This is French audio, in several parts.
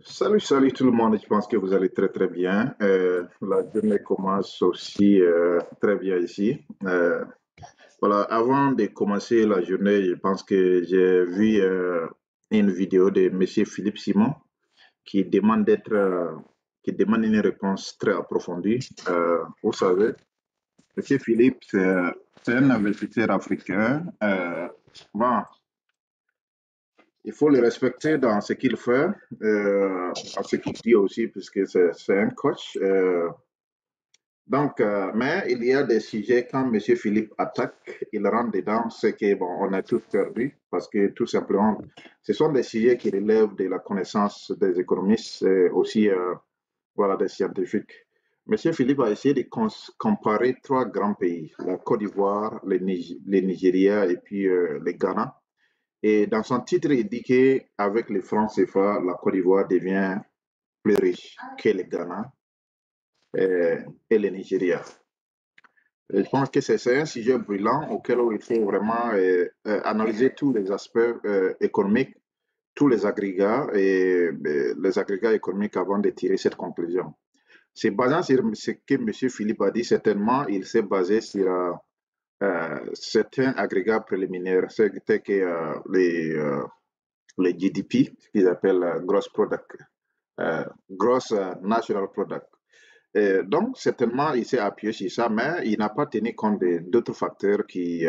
Salut tout le monde, je pense que vous allez très très bien. La journée commence aussi très bien ici. Voilà, avant de commencer la journée, je pense que j'ai vu une vidéo de Monsieur Philippe Simon qui demande qui demande une réponse très approfondie. Vous savez, Monsieur Philippe, c'est un investisseur africain. Bon, il faut le respecter dans ce qu'il fait, dans ce qu'il dit aussi, puisque c'est un coach. Mais il y a des sujets, quand M. Philippe attaque, il rentre dedans, c'est que, bon, on est tous perdus, parce que tout simplement, ce sont des sujets qui relèvent de la connaissance des économistes et aussi voilà, des scientifiques. M. Philippe a essayé de comparer trois grands pays, la Côte d'Ivoire, le Nigeria et puis le Ghana. Et dans son titre, il dit qu'avec les francs CFA, la Côte d'Ivoire devient plus riche que le Ghana et le Nigeria. Et je pense que c'est un sujet brûlant auquel il faut vraiment analyser tous les aspects économiques, tous les agrégats et les agrégats économiques avant de tirer cette conclusion. C'est basé sur ce que M. Philippe a dit, certainement, il s'est basé sur certains agrégats préliminaires, c'était que les GDP, ce qu'ils appellent Gross National Product. Donc, certainement, il s'est appuyé sur ça, mais il n'a pas tenu compte d'autres facteurs qui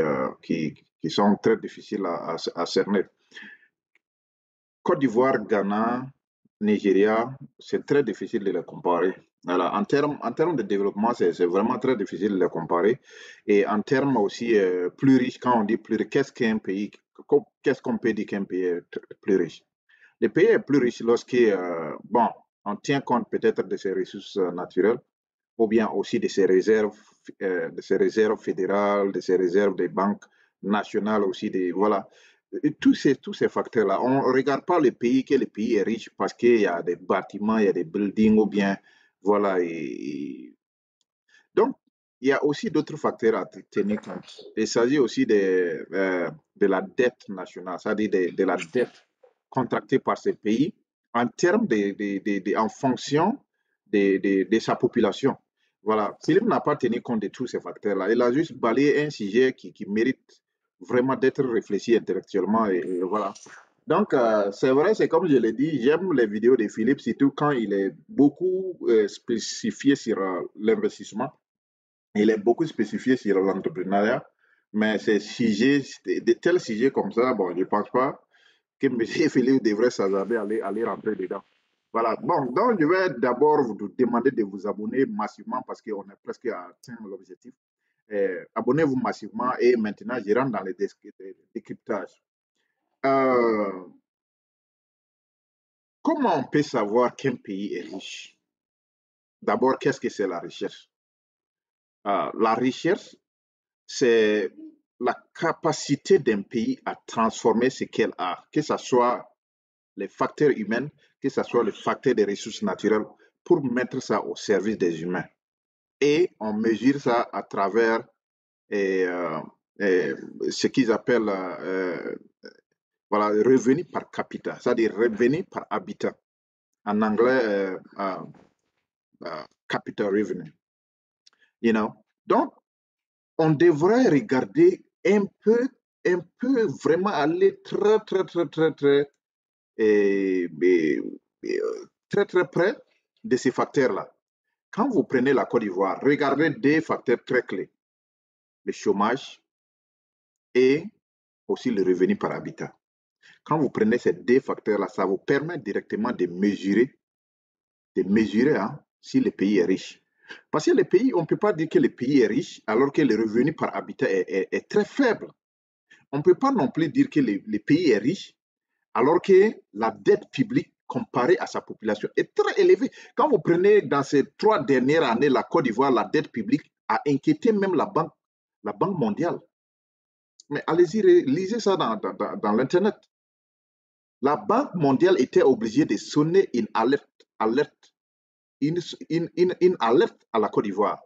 sont très difficiles à cerner. Côte d'Ivoire, Ghana, Nigeria, c'est très difficile de les comparer. Voilà. En termes de développement, c'est vraiment très difficile de les comparer. Et en termes aussi plus riches, quand on dit plus riche, qu'est-ce qu'on peut dire qu'un pays est plus riche? Le pays est plus riche lorsque, bon, on tient compte peut-être de ses ressources naturelles, ou bien aussi de ses réserves fédérales, de ses réserves des banques nationales aussi, voilà. Et tous ces facteurs-là, on ne regarde pas le pays, que le pays est riche parce qu'il y a des bâtiments, il y a des buildings, ou bien, voilà. Donc, il y a aussi d'autres facteurs à tenir compte. Il s'agit aussi de la dette nationale, c'est-à-dire de la dette contractée par ces pays en termes en fonction de sa population. Voilà. Philippe n'a pas tenu compte de tous ces facteurs-là. Il a juste balayé un sujet qui mérite vraiment d'être réfléchi intellectuellement. Et voilà. Donc, c'est vrai, c'est comme je l'ai dit, j'aime les vidéos de Philippe, surtout quand il est beaucoup spécifié sur l'investissement. Il est beaucoup spécifié sur l'entrepreneuriat, mais ces sujets, de tels sujets comme ça, bon, je ne pense pas que M. Philippe devrait s'attarder à aller rentrer dedans. Voilà. Bon, donc je vais d'abord vous demander de vous abonner massivement parce qu'on est presque atteint l'objectif. Abonnez-vous massivement et maintenant je rentre dans le décryptage. Euh, Comment on peut savoir qu'un pays est riche? D'abord, qu'est-ce que c'est la richesse? La richesse, c'est la capacité d'un pays à transformer ce qu'elle a, que ce soit les facteurs humains, que ce soit les facteurs des ressources naturelles, pour mettre ça au service des humains. Et on mesure ça à travers euh, ce qu'ils appellent voilà, revenu par capita, c'est-à-dire revenu par habitant. En anglais, capital revenue. You know? Donc, on devrait regarder un peu vraiment aller et, et, très, très près de ces facteurs-là. Quand vous prenez la Côte d'Ivoire, regardez des facteurs très clés, le chômage et aussi le revenu par habitant. Quand vous prenez ces deux facteurs-là, ça vous permet directement de mesurer hein, si le pays est riche. Parce que le pays, on ne peut pas dire que le pays est riche alors que le revenu par habitant est très faible. On ne peut pas non plus dire que le pays est riche alors que la dette publique comparée à sa population est très élevée. Quand vous prenez dans ces 3 dernières années, la Côte d'Ivoire, la dette publique a inquiété même la banque mondiale. Mais allez-y, lisez ça dans l'Internet. La Banque mondiale était obligée de sonner une alerte à la Côte d'Ivoire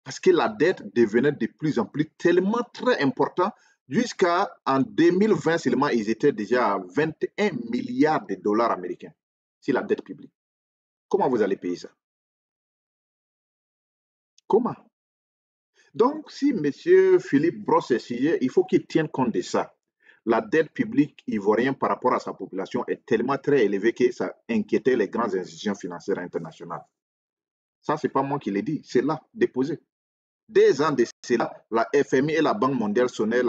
parce que la dette devenait de plus en plus tellement très importante jusqu'en 2020 seulement, ils étaient déjà à 21 milliards de dollars américains. sur la dette publique. Comment vous allez payer ça? Comment? Donc, si M. Philippe brosse ses sujets, il faut qu'il tienne compte de ça. La dette publique ivoirienne par rapport à sa population est tellement très élevée que ça inquiétait les grandes institutions financières internationales. Ça, ce n'est pas moi qui l'ai dit, c'est là, déposé. Des ans de cela, la FMI et la Banque mondiale sonnaient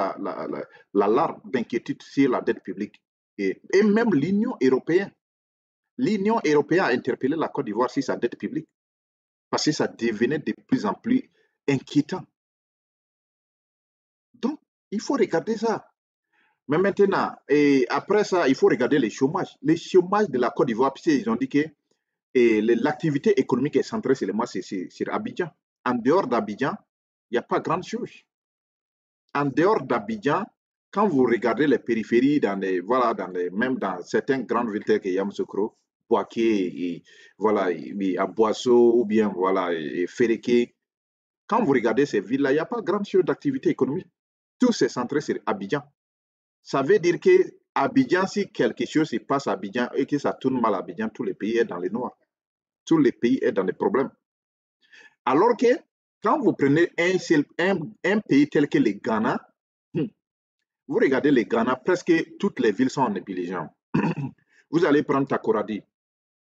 l'alarme d'inquiétude sur la dette publique. Et même l'Union européenne. L'Union européenne a interpellé la Côte d'Ivoire sur sa dette publique parce que ça devenait de plus en plus inquiétant. Donc, il faut regarder ça. Mais maintenant, et après ça, il faut regarder les chômages. Les chômages de la Côte d'Ivoire, ils ont dit que l'activité économique est centrée seulement sur Abidjan. En dehors d'Abidjan, il n'y a pas grande chose. En dehors d'Abidjan, quand vous regardez les périphéries, même dans certaines grandes villes telles que Yamoussoukro, Bouaké, voilà, à Boasso ou bien voilà, Féréké, quand vous regardez ces villes-là, il n'y a pas grande chose d'activité économique. Tout s'est centré sur Abidjan. Ça veut dire que Abidjan, si quelque chose se passe à Abidjan et que ça tourne mal à Abidjan, tout le pays est dans les noirs. Tout le pays est dans les problèmes. Alors que quand vous prenez un pays tel que le Ghana, vous regardez le Ghana, presque toutes les villes sont en ébullition. Vous allez prendre Takoradi,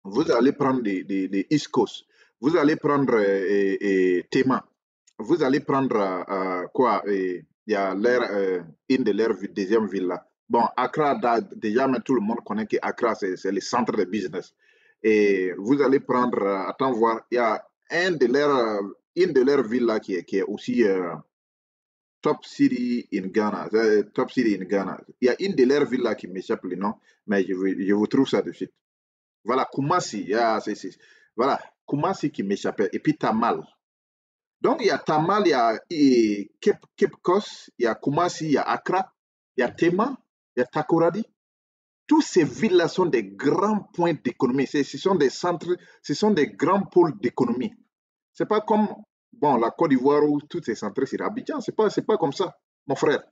vous allez prendre les East Coast, vous allez prendre Tema, vous allez prendre quoi il y a une de leurs deuxième ville là. Bon, Accra, déjà, mais tout le monde connaît que Accra, c'est le centre de business. Et vous allez prendre, attends voir, il y a une de leurs villes là qui est aussi Top City in Ghana. Top City in Ghana. Il y a une de leurs villes là qui m'échappe le nom, mais je vous trouve ça de suite. Voilà, Kumasi. Voilà, Kumasi qui m'échappait. Et puis Tamal. Donc, il y a Tamal, il y a Cape Coast, il y a Kumasi, il y a Accra, il y a Tema, il y a Takoradi. Toutes ces villes-là sont des grands points d'économie. Ce sont des centres, ce sont des grands pôles d'économie. Ce n'est pas comme bon, la Côte d'Ivoire où tout est centré sur Abidjan. Ce n'est pas comme ça, mon frère.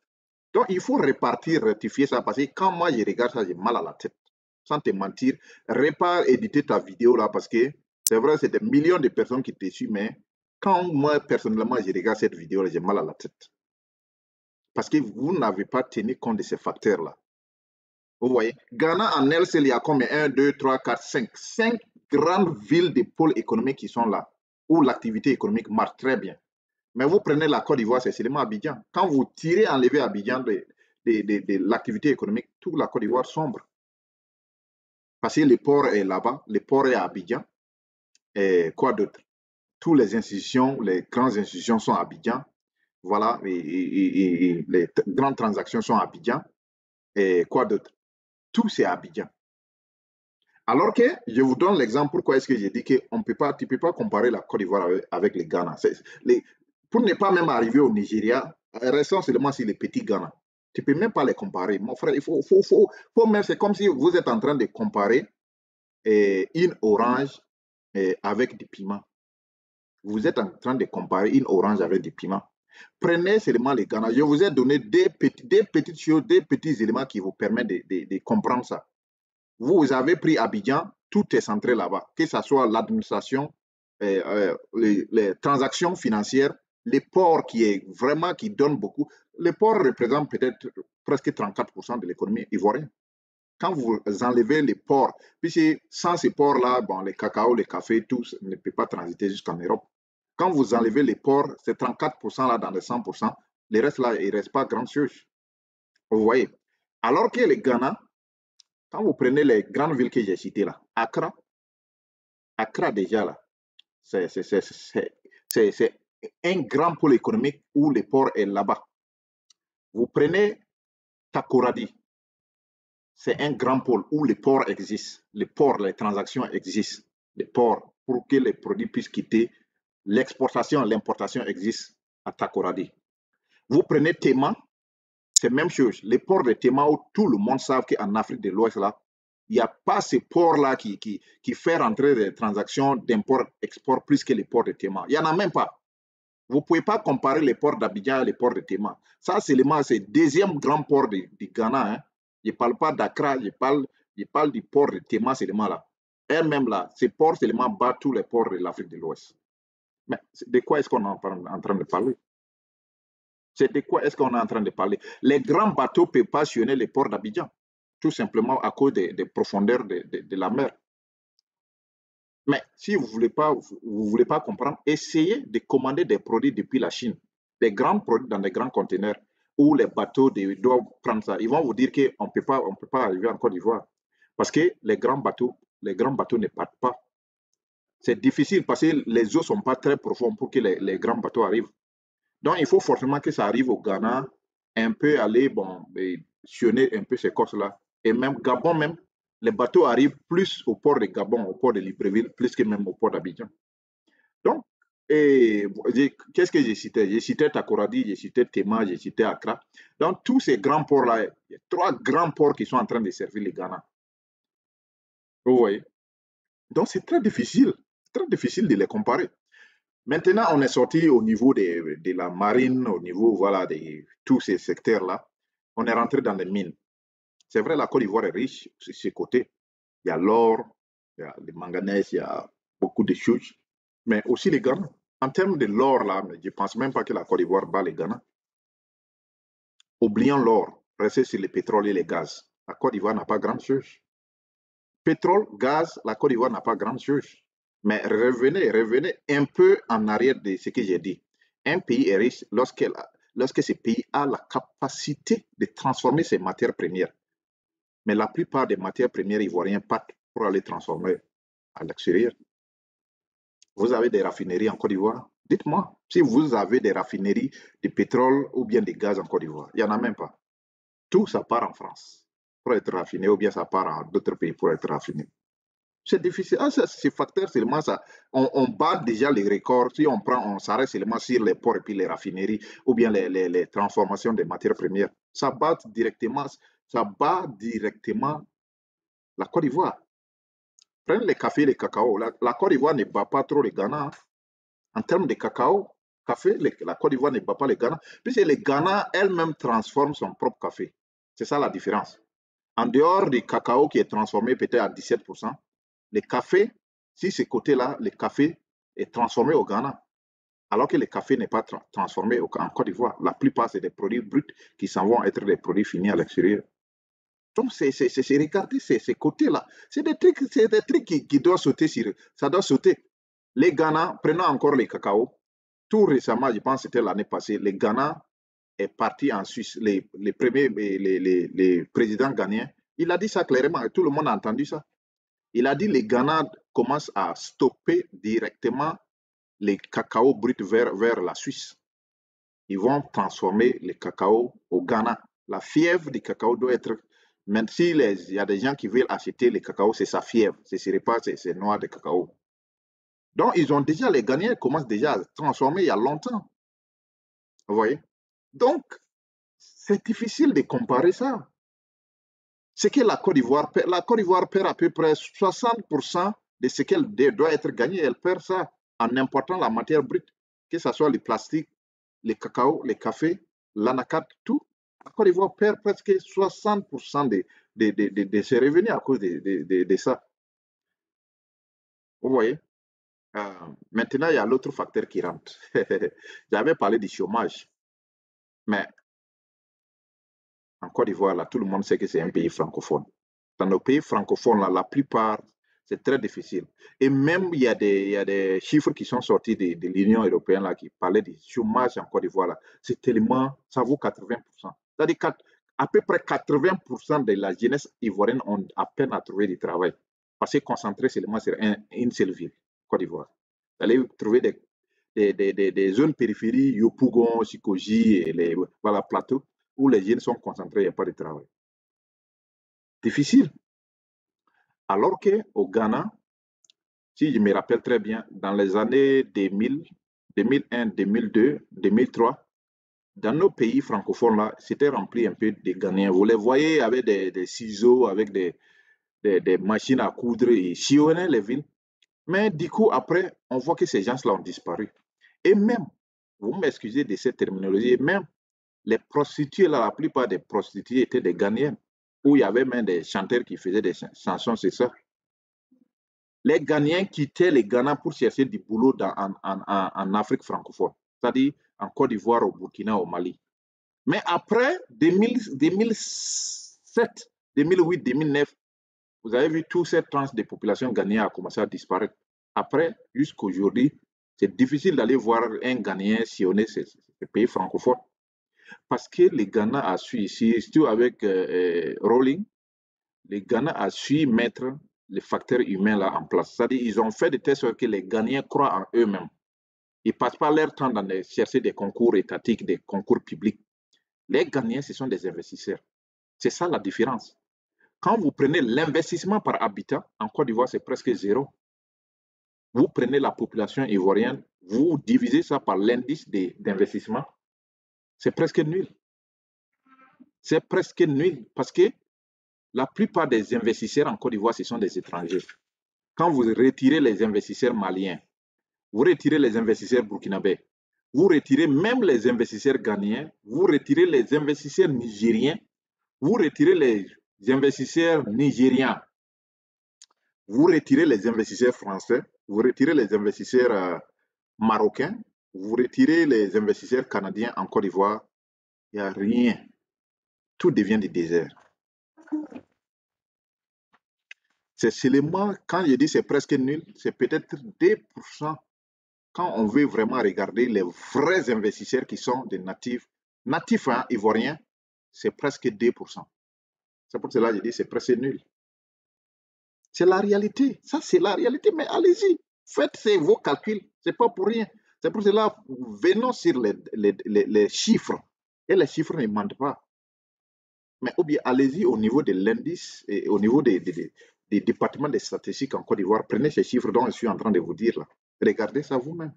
Donc, il faut répartir, rectifier ça parce que quand moi je regarde ça, j'ai mal à la tête. Sans te mentir, répare, éditer ta vidéo là parce que c'est vrai, c'est des millions de personnes qui te suivent, mais quand moi, personnellement, je regarde cette vidéo là, j'ai mal à la tête. Parce que vous n'avez pas tenu compte de ces facteurs-là. Vous voyez, Ghana en elle, il y a combien 1, 2, 3, 4, 5. 5 grandes villes de pôles économiques qui sont là, où l'activité économique marche très bien. Mais vous prenez la Côte d'Ivoire, c'est seulement Abidjan. Quand vous tirez, enlevez Abidjan de l'activité économique, toute la Côte d'Ivoire sombre. Parce que le port est là-bas, le port est à Abidjan. Et quoi d'autre? Toutes les institutions, les grandes institutions sont à Abidjan. Voilà, et les grandes transactions sont à Abidjan. Et quoi d'autre? Tout c'est à Abidjan. Alors que, je vous donne l'exemple, pourquoi est-ce que j'ai dit que tu ne peux pas comparer la Côte d'Ivoire avec le Ghana. Pour ne pas même arriver au Nigeria, restons seulement sur les petits Ghana. Tu ne peux même pas les comparer. Mon frère, c'est comme si vous êtes en train de comparer une orange avec du piment. Vous êtes en train de comparer une orange avec du piment. Prenez seulement les Ghana. Je vous ai donné des petites choses, des petits éléments qui vous permettent de comprendre ça. Vous avez pris Abidjan, tout est centré là-bas, que ce soit l'administration, les transactions financières, les ports qui donnent beaucoup. Les ports représentent peut-être presque 34% de l'économie ivoirienne. Quand vous enlevez les ports, puisque sans ces ports-là, bon, les cacao, les cafés, tout ne peut pas transiter jusqu'en Europe. Quand vous enlevez les ports, c'est 34% là dans les 100%, le reste là, il ne reste pas grand-chose. Vous voyez. Alors que les Ghana, quand vous prenez les grandes villes que j'ai citées là, Accra déjà là, c'est un grand pôle économique où le port est là-bas. Vous prenez Takoradi, c'est un grand pôle où le port existe, les transactions existent, les ports pour que les produits puissent quitter, l'exportation, l'importation existe à Takoradi. Vous prenez Tema, c'est la même chose. Les ports de Tema où tout le monde sait qu'en Afrique de l'Ouest là, il n'y a pas ce port-là qui fait rentrer des transactions d'import-export plus que les ports de Tema. Il n'y en a même pas. Vous ne pouvez pas comparer les ports d'Abidjan et les ports de Tema. Ça, c'est le deuxième grand port du Ghana. Hein. Je ne parle pas d'Accra, je parle du port de Tema seulement là. elle-même là, ces ports seulement battent tous les ports de l'Afrique de l'Ouest. Mais de quoi est-ce qu'on est en train de parler? C'est de quoi est-ce qu'on est en train de parler? Les grands bateaux ne peuvent pas sillonner les ports d'Abidjan, tout simplement à cause des profondeurs de la mer. Mais si vous ne voulez pas comprendre, essayez de commander des produits depuis la Chine, des grands produits dans des grands conteneurs où les bateaux doivent prendre ça. Ils vont vous dire qu'on ne peut pas arriver en Côte d'Ivoire parce que les grands bateaux ne partent pas. C'est difficile parce que les eaux ne sont pas très profondes pour que les grands bateaux arrivent. Donc, il faut forcément que ça arrive au Ghana, un peu aller, bon, sillonner un peu ces côtes-là. Et même Gabon, même, les bateaux arrivent plus au port de Gabon, au port de Libreville, plus que même au port d'Abidjan. Donc, qu'est-ce que j'ai cité? J'ai cité Takoradi, j'ai cité Tema, j'ai cité Accra. Dans tous ces grands ports-là, il y a 3 grands ports qui sont en train de servir le Ghana. Vous voyez? Donc, c'est très difficile de les comparer. Maintenant, on est sorti au niveau de la marine, au niveau voilà, de tous ces secteurs-là. On est rentré dans les mines. C'est vrai, la Côte d'Ivoire est riche sur ses côtés. Il y a l'or, il y a le manganèse, il y a beaucoup de choses, mais aussi les Ghana. En termes de l'or, là, je ne pense même pas que la Côte d'Ivoire bat les Ghana. Oublions l'or, restez sur le pétrole et les gaz. La Côte d'Ivoire n'a pas grand-chose. Pétrole, gaz, la Côte d'Ivoire n'a pas grand-chose. Mais revenez un peu en arrière de ce que j'ai dit. Un pays est riche lorsque ce pays a la capacité de transformer ses matières premières. Mais la plupart des matières premières ivoiriennes partent pour aller transformer à l'extérieur. Vous avez des raffineries en Côte d'Ivoire? Dites-moi si vous avez des raffineries de pétrole ou bien de gaz en Côte d'Ivoire. Il n'y en a même pas. Tout ça part en France pour être raffiné ou bien ça part en d'autres pays pour être raffiné. C'est difficile. Ah, ces facteurs, seulement ça. On bat déjà les records. Si on s'arrête seulement sur les ports et puis les raffineries ou bien les transformations des matières premières. Ça bat directement la Côte d'Ivoire. Prenez les cafés et les cacao. La Côte d'Ivoire ne bat pas trop le Ghana. En termes de café, la Côte d'Ivoire ne bat pas le Ghana, puisque le Ghana elle-même transforme son propre café. C'est ça la différence. En dehors du cacao qui est transformé peut-être à 17%, le café, si ce côté-là, le café est transformé au Ghana, alors que le café n'est pas transformé en Côte d'Ivoire. La plupart, c'est des produits bruts qui s'en vont être des produits finis à l'extérieur. Donc, c'est regarder ces côtés-là. C'est des trucs qui doivent sauter sur. Ça doit sauter. Les Ghana, prenons encore les cacao. Tout récemment, je pense que c'était l'année passée, le Ghana est parti en Suisse. Les premiers, les présidents ghanéens, il a dit ça clairement, tout le monde a entendu ça. Il a dit que les Ghana commencent à stopper directement les cacao bruts vers la Suisse. Ils vont transformer les cacao au Ghana. La fièvre du cacao doit être, même s'il y a des gens qui veulent acheter le cacao, c'est sa fièvre. Ce ne serait pas c'est noir de cacao. Donc, ils ont déjà, les Ghanéens commencent déjà à transformer il y a longtemps. Vous voyez? Donc, c'est difficile de comparer ça. C'est que la Côte d'Ivoire perd à peu près 60% de ce qu'elle doit être gagné. Elle perd ça en important la matière brute, que ce soit le plastique, le cacao, le café, l'anacarde, tout. La Côte d'Ivoire perd presque 60% de ses revenus à cause de ça. Vous voyez? Maintenant, il y a l'autre facteur qui rentre. J'avais parlé du chômage, mais en Côte d'Ivoire, là, tout le monde sait que c'est un pays francophone. Dans nos pays francophones, là, la plupart, c'est très difficile. Et même, il y a des chiffres qui sont sortis de l'Union européenne là, qui parlaient du chômage en Côte d'Ivoire. C'est tellement, ça vaut 80%. C'est-à-dire qu'à peu près 80% de la jeunesse ivoirienne ont à peine à trouver du travail. Parce que concentré seulement sur une seule ville, Côte d'Ivoire. Vous allez trouver des zones périphériques, Yopougon, Sikoji et les voilà, plateaux, où les jeunes sont concentrés, il n'y a pas de travail. Difficile. Alors qu'au Ghana, si je me rappelle très bien, dans les années 2000, 2001, 2002, 2003, dans nos pays francophones, là, c'était rempli un peu de Ghanéens. Vous les voyez avec des ciseaux, avec des machines à coudre et sillonner les villes. Mais du coup, après, on voit que ces gens-là ont disparu. Et même, vous m'excusez de cette terminologie, même les prostituées, là, la plupart des prostituées étaient des Ghanéennes, où il y avait même des chanteurs qui faisaient des chansons, c'est ça. Les Ghanéens quittaient les Ghana pour chercher du boulot en Afrique francophone, c'est-à-dire en Côte d'Ivoire, au Burkina, au Mali. Mais après 2007, 2008, 2009, vous avez vu toute cette tranche de population ghanéenne a commencé à disparaître. Après, jusqu'à aujourd'hui, c'est difficile d'aller voir un Ghanéen sillonner ces pays francophones. Parce que le Ghana a su ici, surtout avec Rolling, le Ghana a su mettre les facteurs humains là en place. C'est-à-dire ils ont fait de telle sorte que les Ghanéens croient en eux-mêmes. Ils ne passent pas leur temps dans chercher des concours étatiques, des concours publics. Les Ghanéens, ce sont des investisseurs. C'est ça la différence. Quand vous prenez l'investissement par habitant, en Côte d'Ivoire, c'est presque zéro. Vous prenez la population ivoirienne, vous divisez ça par l'indice d'investissement, c'est presque nul. C'est presque nul parce que la plupart des investisseurs en Côte d'Ivoire, ce sont des étrangers. Quand vous retirez les investisseurs maliens, vous retirez les investisseurs burkinabés, vous retirez même les investisseurs ghanéens, vous retirez les investisseurs nigériens, vous retirez les investisseurs nigérians, vous retirez les investisseurs français, vous retirez les investisseurs marocains, vous retirez les investisseurs canadiens en Côte d'Ivoire, il n'y a rien. Tout devient du désert. C'est seulement, quand je dis c'est presque nul, c'est peut-être 2% quand on veut vraiment regarder les vrais investisseurs qui sont des natifs. Natifs hein, ivoiriens, c'est presque 2%. C'est pour cela que je dis c'est presque nul. C'est la réalité. Ça, c'est la réalité. Mais allez-y, faites vos calculs. Ce n'est pas pour rien. C'est pour cela, venons sur les chiffres. Et les chiffres ne mentent pas. Mais ou bien allez-y au niveau de l'indice et au niveau des départements des statistiques en Côte d'Ivoire. Prenez ces chiffres dont je suis en train de vous dire là. Regardez ça vous-même.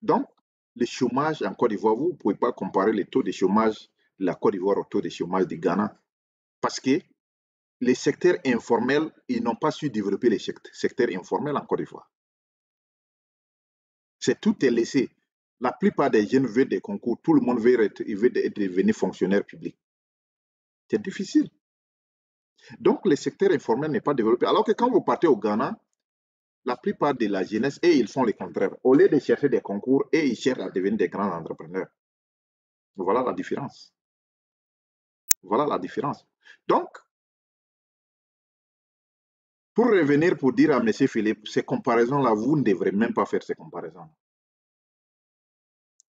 Donc, le chômage en Côte d'Ivoire, vous ne pouvez pas comparer le taux de chômage de la Côte d'Ivoire au taux de chômage du Ghana. Parce que les secteurs informels, ils n'ont pas su développer les secteurs informels en Côte d'Ivoire. Tout est laissé. La plupart des jeunes veulent des concours. Tout le monde veut devenir fonctionnaire public. C'est difficile. Donc, le secteur informel n'est pas développé. Alors que quand vous partez au Ghana, la plupart de la jeunesse, et ils font le contraire. Au lieu de chercher des concours, et ils cherchent à devenir des grands entrepreneurs. Voilà la différence. Voilà la différence. Donc, pour revenir pour dire à M. Philippe, ces comparaisons-là, vous ne devrez même pas faire ces comparaisons.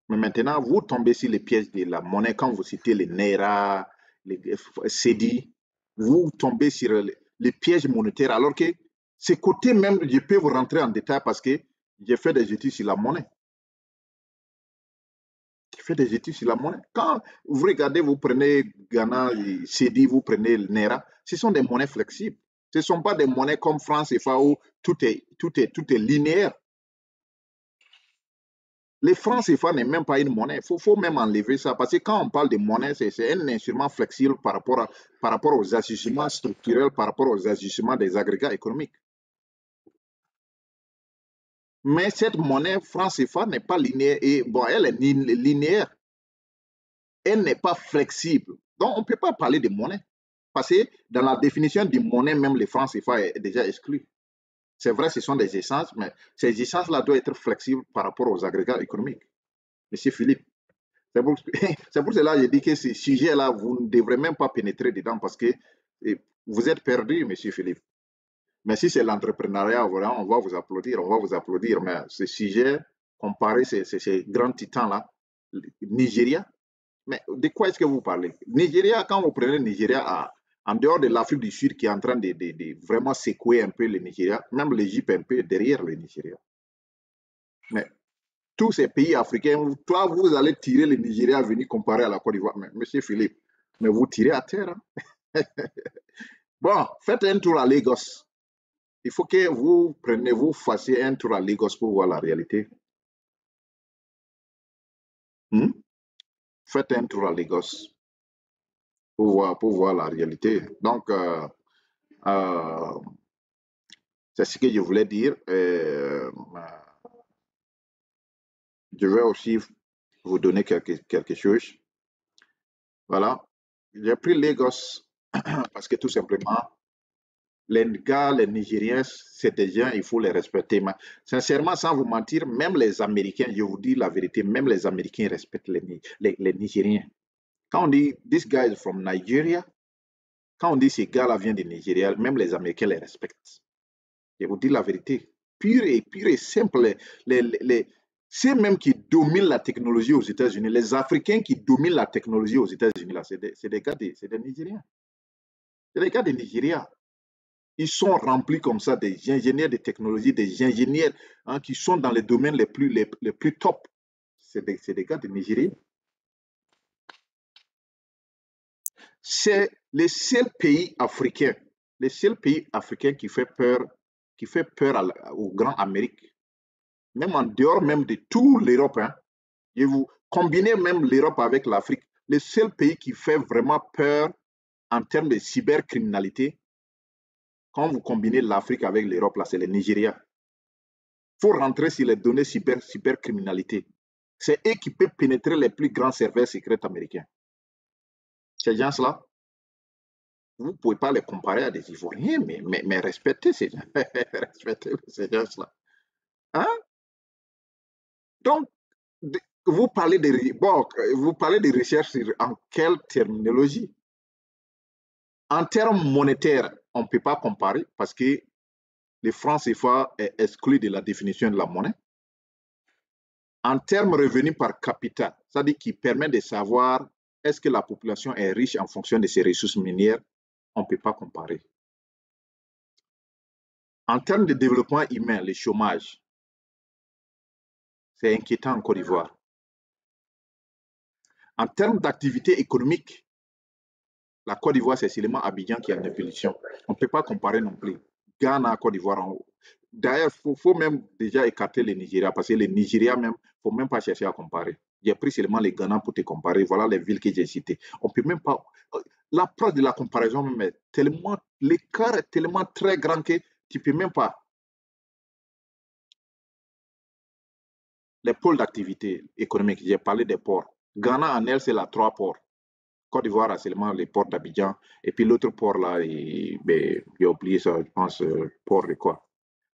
Mais maintenant, vous tombez sur les pièges de la monnaie quand vous citez les Naira, les CEDI, vous tombez sur les pièges monétaires, alors que ce côté même, je peux vous rentrer en détail parce que j'ai fait des études sur la monnaie. J'ai fait des études sur la monnaie. Quand vous regardez, vous prenez Ghana, CEDI, vous prenez le Naira, ce sont des monnaies flexibles. Ce ne sont pas des monnaies comme France et FA où tout est linéaire. Les francs CFA n'est même pas une monnaie. Il faut même enlever ça. Parce que quand on parle de monnaie, c'est un instrument flexible par rapport aux ajustements structurels, par rapport aux ajustements des agrégats économiques. Mais cette monnaie franc CFA n'est pas linéaire. Et bon, elle est linéaire. Elle n'est pas flexible. Donc, on ne peut pas parler de monnaie. Parce que dans la définition de monnaie, même les francs CFA est déjà exclu. C'est vrai, ce sont des essences, mais ces essences-là doivent être flexibles par rapport aux agrégats économiques. Monsieur Philippe. C'est pour cela que je dis que ces sujets-là, vous ne devrez même pas pénétrer dedans parce que vous êtes perdu, monsieur Philippe. Mais si c'est l'entrepreneuriat, voilà, on va vous applaudir, on va vous applaudir. Mais ce sujet, comparé ces grands titans-là, Nigeria, mais de quoi est-ce que vous parlez? Nigeria, quand vous prenez le Nigeria, en dehors de l'Afrique du Sud qui est en train de vraiment secouer un peu le Nigeria, même l'Égypte un peu derrière le Nigeria. Mais tous ces pays africains, toi, vous allez tirer le Nigeria venir comparer à la Côte d'Ivoire. Mais monsieur Philippe, mais vous tirez à terre. Hein? Bon, faites un tour à Lagos. Il faut que vous fassiez un tour à Lagos pour voir la réalité. Faites un tour à Lagos pour voir la réalité. Donc, c'est ce que je voulais dire. Je vais aussi vous donner quelque chose. Voilà. J'ai pris Lagos parce que tout simplement, Les gars, les Nigériens, c'est des gens, il faut les respecter. Mais sincèrement, sans vous mentir, même les Américains, je vous dis la vérité, même les Américains respectent les Nigériens. Quand on dit this guy is from Nigeria, quand on dit ces gars-là viennent du Nigeria, même les Américains les respectent. Je vous dis la vérité. Pure et simple. Ceux même qui dominent la technologie aux États-Unis, les Africains qui dominent la technologie aux États-Unis, là, c'est des gars, c'est des Nigériens. C'est des gars du Nigeria. Ils sont remplis comme ça des ingénieurs de technologie, des ingénieurs hein, qui sont dans les domaines les plus top. C'est des gars du Nigeria. C'est le seul pays africain, qui fait peur au Grand Amérique. Même en dehors même de tout l'Europe, hein, et vous combinez même l'Europe avec l'Afrique, le seul pays qui fait vraiment peur en termes de cybercriminalité, quand vous combinez l'Afrique avec l'Europe, là, c'est le Nigeria. Il faut rentrer sur les données cybercriminalité. C'est eux qui peuvent pénétrer les plus grands serveurs secrets américains. Ces gens-là, vous ne pouvez pas les comparer à des Ivoiriens, mais respectez ces gens. Respectez ces gens-là. Hein? Donc, vous parlez de recherche en quelle terminologie? En termes monétaires, on ne peut pas comparer parce que le franc CFA est exclu de la définition de la monnaie. En termes revenus par capita, c'est-à-dire qui permet de savoir est-ce que la population est riche en fonction de ses ressources minières, on ne peut pas comparer. En termes de développement humain, le chômage, c'est inquiétant en Côte d'Ivoire. En termes d'activité économique, la Côte d'Ivoire, c'est seulement Abidjan qui a une impulsion. On ne peut pas comparer non plus. Ghana, Côte d'Ivoire en haut. D'ailleurs, il faut même déjà écarter le Nigeria, parce que le Nigeria même, il ne faut même pas chercher à comparer. J'ai pris seulement les Ghana pour te comparer. Voilà les villes que j'ai citées. On peut même pas. L'approche de la comparaison même est tellement. L'écart est tellement très grand que tu ne peux même pas. Les pôles d'activité économique, j'ai parlé des ports. Ghana en elle, c'est la 3 ports. Côte d'Ivoire a seulement les ports d'Abidjan. Et puis l'autre port là, j'ai oublié ça, je pense, port de quoi,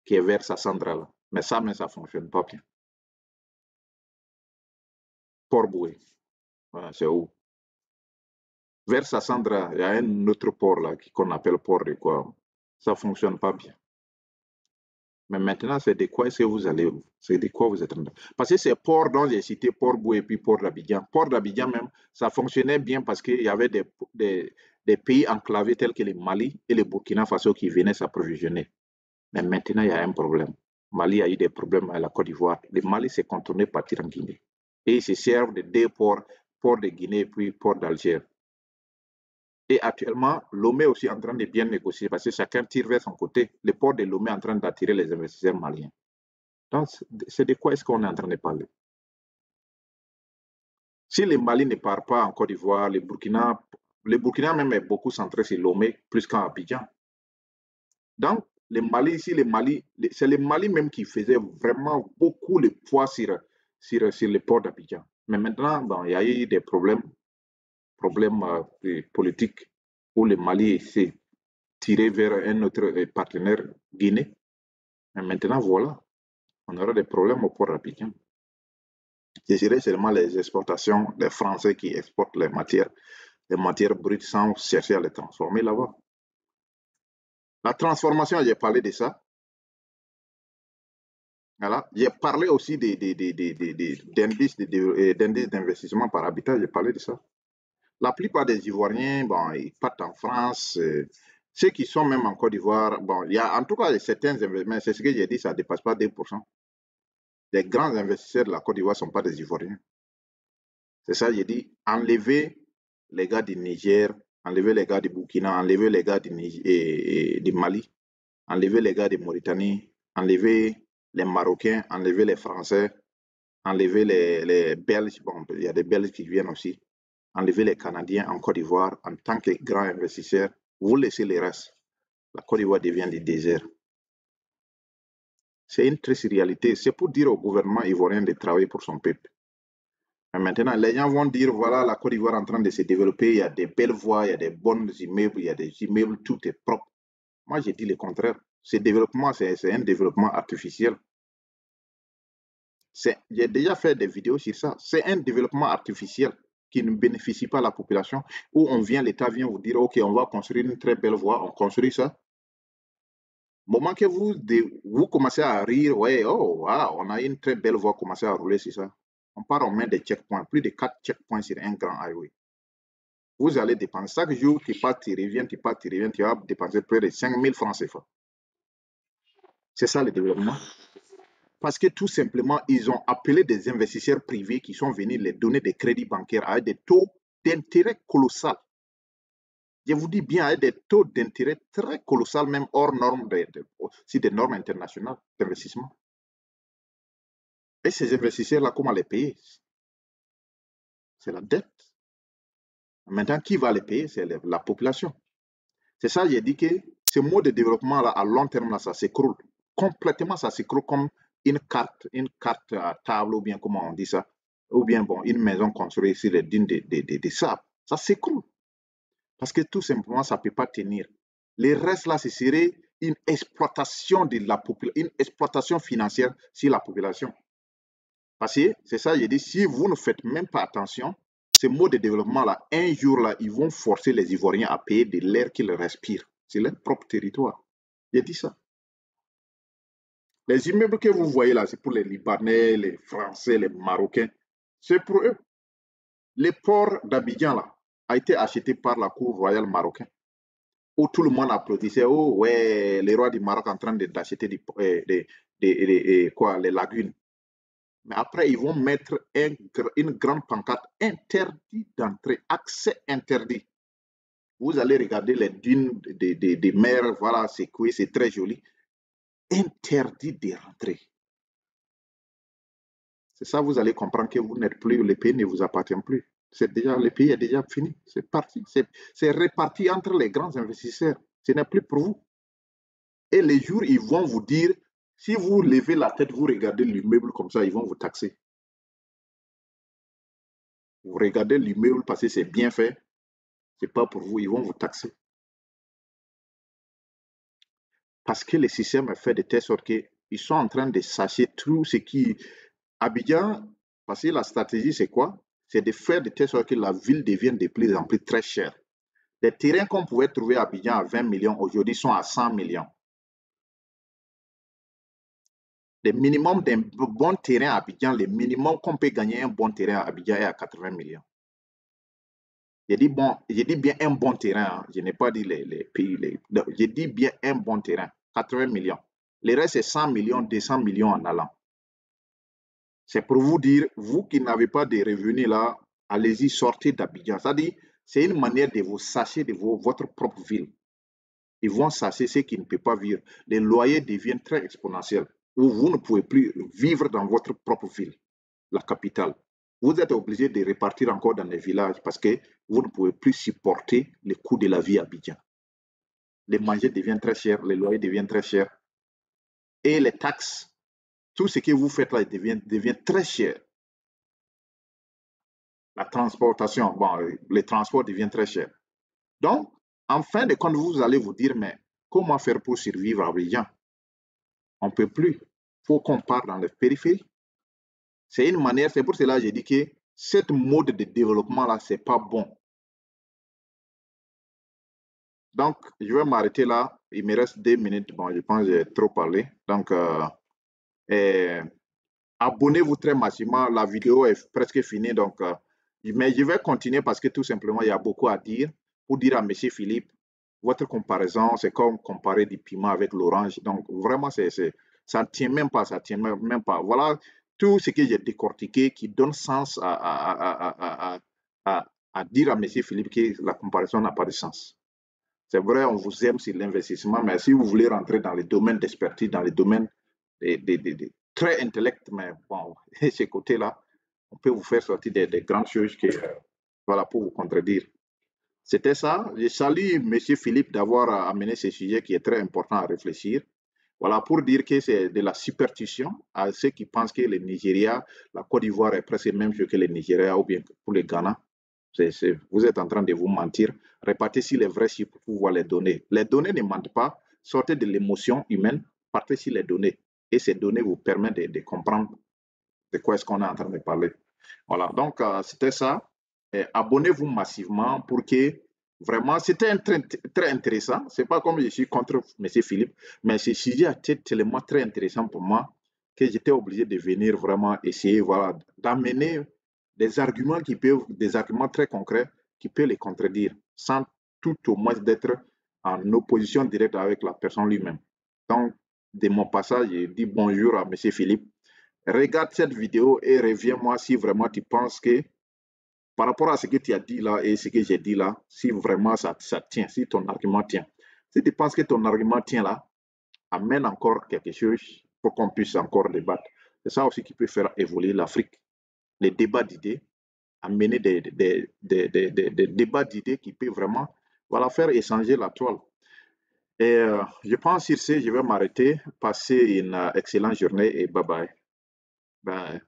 qui est vers Sassandra là. Mais ça ne fonctionne pas bien. Port Boué, voilà, c'est où? Vers Sassandra, il y a un autre port là qu'on appelle port de quoi. Ça ne fonctionne pas bien. Mais maintenant, c'est de quoi est-ce que vous allez, c'est de quoi vous êtes en train. Parce que ces ports dont j'ai cité, Port Boué et puis Port d'Abidjan. Port d'Abidjan même, ça fonctionnait bien parce qu'il y avait des pays enclavés tels que le Mali et le Burkina Faso qui venaient s'approvisionner. Mais maintenant, il y a un problème. Mali a eu des problèmes à la Côte d'Ivoire. Le Mali s'est contourné partir en Guinée. Et ils se servent de deux ports, port de Guinée et puis port d'Alger. Et actuellement, Lomé est aussi en train de bien négocier parce que chacun tire vers son côté. Le port de Lomé est en train d'attirer les investisseurs maliens. Donc, c'est de quoi est-ce qu'on est en train de parler? Si le Mali ne part pas en Côte d'Ivoire, le Burkina même est beaucoup centré sur Lomé plus qu'en Abidjan. Donc, le Mali, ici, c'est le Mali même qui faisait vraiment beaucoup le poids sur le port d'Abidjan. Mais maintenant, bon, il y a eu des problèmes politiques où le Mali s'est tiré vers un autre partenaire, Guinée. Mais maintenant, voilà, on aura des problèmes au port d'Abidjan. Ce serait seulement les exportations des Français qui exportent les matières brutes sans chercher à les transformer là-bas. La transformation, j'ai parlé de ça. Voilà. J'ai parlé aussi d'indices d'investissement par habitat, j'ai parlé de ça. La plupart des Ivoiriens, bon, ils partent en France. Ceux qui sont même en Côte d'Ivoire, bon, il y a en tout cas certains investissements, c'est ce que j'ai dit, ça ne dépasse pas 2%. Les grands investisseurs de la Côte d'Ivoire ne sont pas des Ivoiriens. C'est ça, j'ai dit, enlever les gars du Niger, enlever les gars du Burkina, enlever les gars du Mali, enlever les gars de Mauritanie, enlever les Marocains, enlever les Français, enlever les Belges, bon, il y a des Belges qui viennent aussi, enlever les Canadiens en Côte d'Ivoire en tant que grands investisseurs, vous laissez les restes. La Côte d'Ivoire devient du désert. C'est une triste réalité. C'est pour dire au gouvernement ivoirien de travailler pour son peuple. Mais maintenant, les gens vont dire, voilà, la Côte d'Ivoire est en train de se développer, il y a des belles voies, il y a des bons immeubles, il y a des immeubles, tout est propre. Moi, j'ai dit le contraire. Ce développement, c'est un développement artificiel. J'ai déjà fait des vidéos sur ça. C'est un développement artificiel qui ne bénéficie pas à la population, où l'État vient vous dire, OK, on va construire une très belle voie, on construit ça. Au moment que vous commencez à rire, ouais, oh, wow, on a une très belle voie, commencez à rouler sur ça. On part, on met des checkpoints, plus de 4 checkpoints sur un grand highway. Vous allez dépenser chaque jour, tu pars, tu reviens, tu pars, tu reviens, tu vas dépenser près de 5 000 francs CFA. C'est ça le développement. Parce que tout simplement, ils ont appelé des investisseurs privés qui sont venus les donner des crédits bancaires avec des taux d'intérêt colossaux. Je vous dis bien, avec des taux d'intérêt très colossaux, même hors normes, aussi des normes internationales d'investissement. Et ces investisseurs-là, comment les payer? C'est la dette. Maintenant, qui va les payer? C'est la population. C'est ça, j'ai dit que ce mode de développement-là, à long terme, là, ça s'écroule. Complètement, ça s'écroule comme une carte à table, ou bien comment on dit ça, ou bien bon, une maison construite sur les dunes de sable. Ça s'écroule. Parce que tout simplement, ça ne peut pas tenir. Le reste, là, ce serait une exploitation de la population, une exploitation financière sur la population. Parce que c'est ça, j'ai dit, si vous ne faites même pas attention, ce mode de développement-là, un jour, là, ils vont forcer les Ivoiriens à payer de l'air qu'ils respirent. C'est leur propre territoire. J'ai dit ça. Les immeubles que vous voyez là, c'est pour les Libanais, les Français, les Marocains. C'est pour eux. Le port d'Abidjan, là, a été acheté par la cour royale marocaine, où tout le monde applaudissait. Oh, ouais, les rois du Maroc en train d'acheter les lagunes. Mais après, ils vont mettre une grande pancarte interdit d'entrée, accès interdit. Vous allez regarder les dunes des mers, voilà, c'est quoi, c'est très joli. Interdit de rentrer. C'est ça, vous allez comprendre que vous n'êtes plus, le pays ne vous appartient plus. Le pays est déjà fini, c'est parti. C'est réparti entre les grands investisseurs. Ce n'est plus pour vous. Et les jours, ils vont vous dire, si vous levez la tête, vous regardez l'immeuble comme ça, ils vont vous taxer. Vous regardez l'immeuble parce que c'est bien fait, c'est pas pour vous, ils vont vous taxer. Parce que le système est fait de telle sorte qu'ils sont en train de sacher tout ce qui... Abidjan, parce que la stratégie, c'est quoi? C'est de faire de telle sorte que la ville devienne de plus en plus très chère. Les terrains qu'on pouvait trouver à Abidjan à 20 millions, aujourd'hui sont à 100 millions. Le minimum d'un bon terrain à Abidjan, le minimum qu'on peut gagner un bon terrain à Abidjan est à 80 millions. J'ai dit bien un bon terrain, hein. Je n'ai pas dit les pays. J'ai dit bien un bon terrain, 80 millions. Le reste, c'est 100 millions, 200 millions en allant. C'est pour vous dire, vous qui n'avez pas de revenus là, allez-y, sortez d'Abidjan. C'est-à-dire, c'est une manière de vous sacher de votre propre ville. Ils vont sacher ce qui ne peut pas vivre. Les loyers deviennent très exponentiels, où vous ne pouvez plus vivre dans votre propre ville, la capitale. Vous êtes obligé de repartir encore dans les villages parce que vous ne pouvez plus supporter le coût de la vie à Abidjan. Les manger deviennent très chers, les loyers deviennent très chers. Et les taxes, tout ce que vous faites là devient très cher. La transportation, bon, les transports deviennent très chers. Donc, en fin de compte, vous allez vous dire, mais comment faire pour survivre à Abidjan? On ne peut plus. Il faut qu'on parte dans les périphéries. C'est une manière, c'est pour cela que j'ai dit que cette mode de développement-là, ce n'est pas bon. Donc, je vais m'arrêter là. Il me reste 2 minutes. Bon, je pense que j'ai trop parlé. Donc, abonnez-vous très massivement. La vidéo est presque finie. Donc, mais je vais continuer parce que tout simplement, il y a beaucoup à dire. Pour dire à M. Philippe, votre comparaison, c'est comme comparer du piment avec l'orange. Donc, vraiment, ça ne tient même pas. Ça tient même pas. Voilà tout ce que j'ai décortiqué qui donne sens à dire à M. Philippe que la comparaison n'a pas de sens. C'est vrai, on vous aime sur l'investissement, mais si vous voulez rentrer dans les domaines d'expertise, dans les domaines très intellect, mais bon, ces côtés-là, on peut vous faire sortir des grandes choses voilà, pour vous contredire. C'était ça. Je salue M. Philippe d'avoir amené ce sujet qui est très important à réfléchir. Voilà, pour dire que c'est de la superstition à ceux qui pensent que le Nigeria, la Côte d'Ivoire est presque le même chose que le Nigeria ou bien pour le Ghana. Vous êtes en train de vous mentir. Répartez si les vrais chiffres pour pouvoir les donner. Les données ne mentent pas. sortez de l'émotion humaine, partez sur les données. Et ces données vous permettent de comprendre de quoi est-ce qu'on est en train de parler. Voilà, donc c'était ça. Abonnez-vous massivement pour que vraiment, c'était très, très intéressant. C'est pas comme je suis contre M. Philippe, mais ce sujet a été tellement très intéressant pour moi que j'étais obligé de venir vraiment essayer, voilà, d'amener des arguments très concrets qui peuvent les contredire, sans tout au moins d'être en opposition directe avec la personne lui-même. Donc, de mon passage, je dis bonjour à M. Philippe. Regarde cette vidéo et reviens-moi si vraiment tu penses que par rapport à ce que tu as dit là et ce que j'ai dit là, si vraiment ça tient, si ton argument tient. Si tu penses que ton argument tient là, amène encore quelque chose pour qu'on puisse encore débattre. C'est ça aussi qui peut faire évoluer l'Afrique. Les débats d'idées, amener des débats d'idées qui peuvent vraiment voilà, faire échanger la toile. Et je pense sur ce, je vais m'arrêter. Passer une excellente journée et bye bye. Bye.